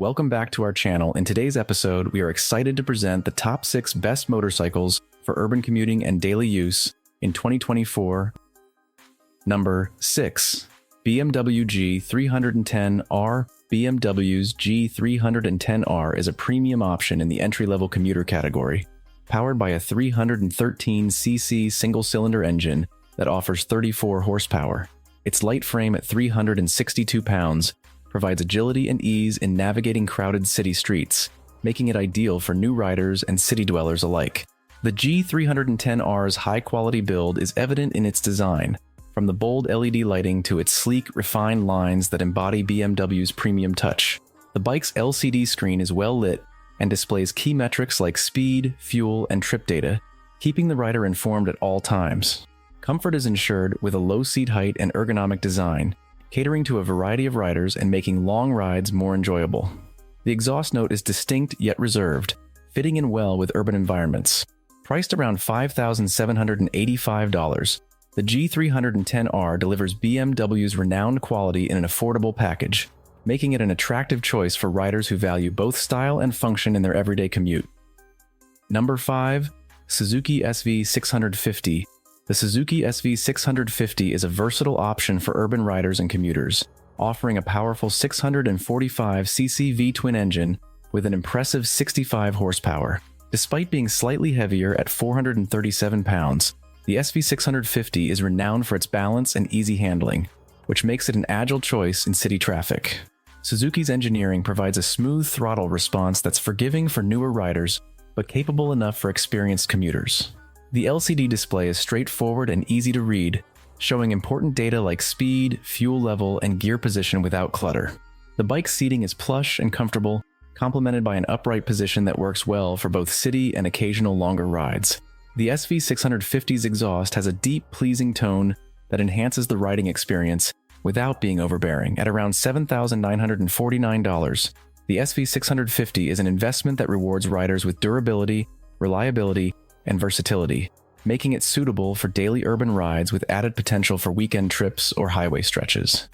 Welcome back to our channel. In today's episode, we are excited to present the top 6 best motorcycles for urban commuting and daily use in 2024. Number 6. BMW G310R. BMW's G310R is a premium option in the entry-level commuter category. Powered by a 313cc single-cylinder engine that offers 34 horsepower. Its light frame at 362 pounds provides agility and ease in navigating crowded city streets, making it ideal for new riders and city dwellers alike. The G310R's high-quality build is evident in its design, from the bold LED lighting to its sleek, refined lines that embody BMW's premium touch. The bike's LCD screen is well lit and displays key metrics like speed, fuel, and trip data, keeping the rider informed at all times. Comfort is ensured with a low seat height and ergonomic design, catering to a variety of riders and making long rides more enjoyable. The exhaust note is distinct yet reserved, fitting in well with urban environments. Priced around $5,785, the G310R delivers BMW's renowned quality in an affordable package, making it an attractive choice for riders who value both style and function in their everyday commute. Number 5. Suzuki SV650. The Suzuki SV650 is a versatile option for urban riders and commuters, offering a powerful 645cc V-twin engine with an impressive 65 horsepower. Despite being slightly heavier at 437 pounds, the SV650 is renowned for its balance and easy handling, which makes it an agile choice in city traffic. Suzuki's engineering provides a smooth throttle response that's forgiving for newer riders, but capable enough for experienced commuters. The LCD display is straightforward and easy to read, showing important data like speed, fuel level, and gear position without clutter. The bike's seating is plush and comfortable, complemented by an upright position that works well for both city and occasional longer rides. The SV650's exhaust has a deep, pleasing tone that enhances the riding experience without being overbearing. At around $7,949, the SV650 is an investment that rewards riders with durability, reliability, and versatility, making it suitable for daily urban rides with added potential for weekend trips or highway stretches.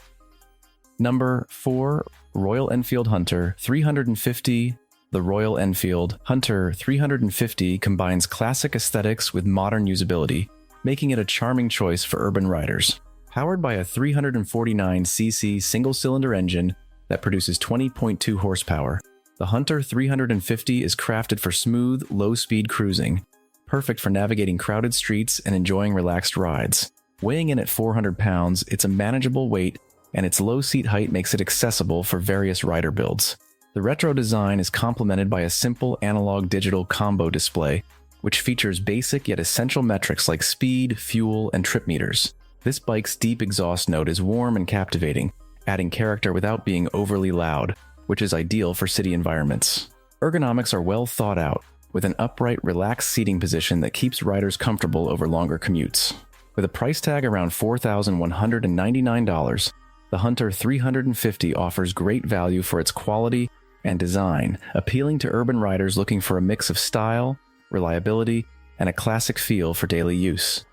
Number 4. Royal Enfield Hunter 350. The Royal Enfield Hunter 350 combines classic aesthetics with modern usability, making it a charming choice for urban riders. Powered by a 349cc single-cylinder engine that produces 20.2 horsepower, the Hunter 350 is crafted for smooth, low-speed cruising, perfect for navigating crowded streets and enjoying relaxed rides. Weighing in at 400 pounds, it's a manageable weight, and its low seat height makes it accessible for various rider builds. The retro design is complemented by a simple analog-digital combo display, which features basic yet essential metrics like speed, fuel, and trip meters. This bike's deep exhaust note is warm and captivating, adding character without being overly loud, which is ideal for city environments. Ergonomics are well thought out, with an upright, relaxed seating position that keeps riders comfortable over longer commutes. With a price tag around $4,199, the Hunter 350 offers great value for its quality and design, appealing to urban riders looking for a mix of style, reliability, and a classic feel for daily use.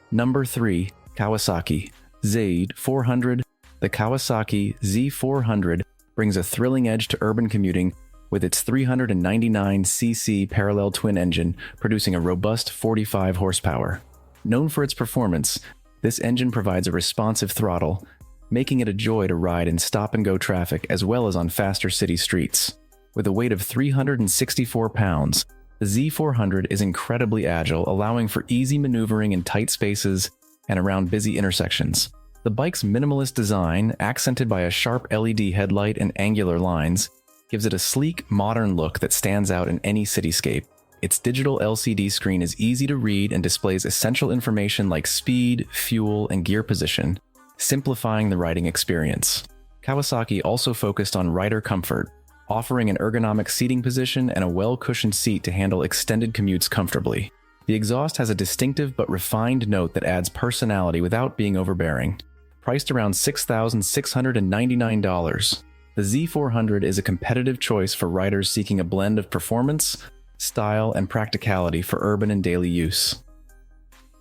Number 3. Kawasaki Z400. The Kawasaki Z400 brings a thrilling edge to urban commuting with its 399cc parallel twin engine producing a robust 45 horsepower. Known for its performance, this engine provides a responsive throttle, making it a joy to ride in stop-and-go traffic as well as on faster city streets. With a weight of 364 pounds, the Z400 is incredibly agile, allowing for easy maneuvering in tight spaces and around busy intersections. The bike's minimalist design, accented by a sharp LED headlight and angular lines, gives it a sleek, modern look that stands out in any cityscape. Its digital LCD screen is easy to read and displays essential information like speed, fuel, and gear position, simplifying the riding experience. Kawasaki also focused on rider comfort, offering an ergonomic seating position and a well-cushioned seat to handle extended commutes comfortably. The exhaust has a distinctive but refined note that adds personality without being overbearing. Priced around $6,699, the Z400 is a competitive choice for riders seeking a blend of performance, style, and practicality for urban and daily use.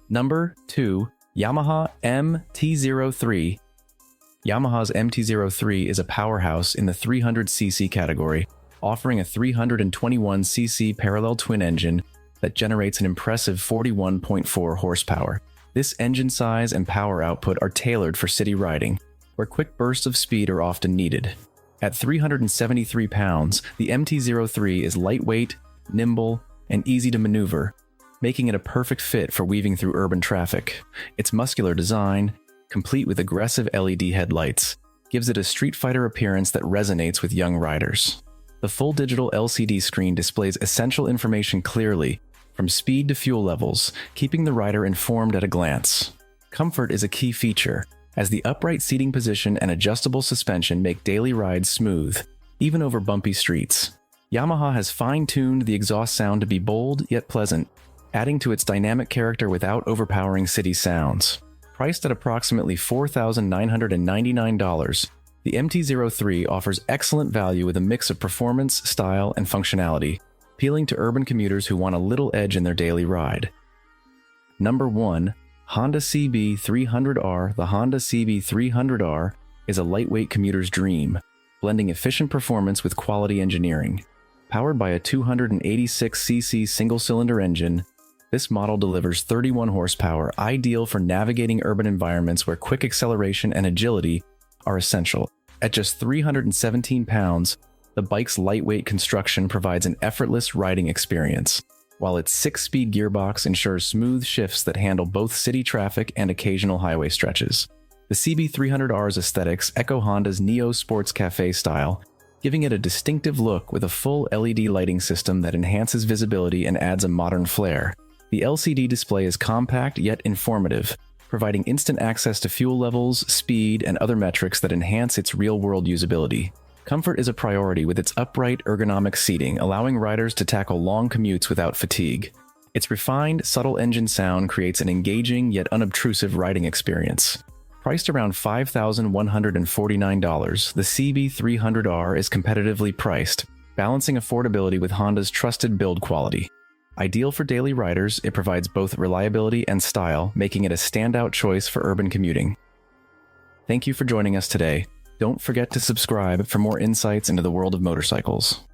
Number 2. Yamaha MT03. Yamaha's MT03 is a powerhouse in the 300cc category, offering a 321cc parallel twin engine that generates an impressive 41.4 horsepower. This engine size and power output are tailored for city riding, where quick bursts of speed are often needed. At 373 pounds, the MT03 is lightweight, nimble, and easy to maneuver, making it a perfect fit for weaving through urban traffic. Its muscular design, complete with aggressive LED headlights, gives it a Street Fighter appearance that resonates with young riders. The full digital LCD screen displays essential information clearly, from speed to fuel levels, keeping the rider informed at a glance. Comfort is a key feature, as the upright seating position and adjustable suspension make daily rides smooth, even over bumpy streets. Yamaha has fine-tuned the exhaust sound to be bold yet pleasant, adding to its dynamic character without overpowering city sounds. Priced at approximately $4,999, the MT03 offers excellent value with a mix of performance, style, and functionality, appealing to urban commuters who want a little edge in their daily ride. Number 1. Honda CB300R. The Honda CB300R is a lightweight commuter's dream, blending efficient performance with quality engineering. Powered by a 286cc single-cylinder engine, this model delivers 31 horsepower, ideal for navigating urban environments where quick acceleration and agility are essential. At just 317 pounds, the bike's lightweight construction provides an effortless riding experience, while its 6-speed gearbox ensures smooth shifts that handle both city traffic and occasional highway stretches. The CB300R's aesthetics echo Honda's Neo Sports Cafe style, giving it a distinctive look with a full LED lighting system that enhances visibility and adds a modern flair. The LCD display is compact yet informative, providing instant access to fuel levels, speed, and other metrics that enhance its real-world usability. Comfort is a priority with its upright, ergonomic seating, allowing riders to tackle long commutes without fatigue. Its refined, subtle engine sound creates an engaging yet unobtrusive riding experience. Priced around $5,149, the CB300R is competitively priced, balancing affordability with Honda's trusted build quality. Ideal for daily riders, it provides both reliability and style, making it a standout choice for urban commuting. Thank you for joining us today. Don't forget to subscribe for more insights into the world of motorcycles.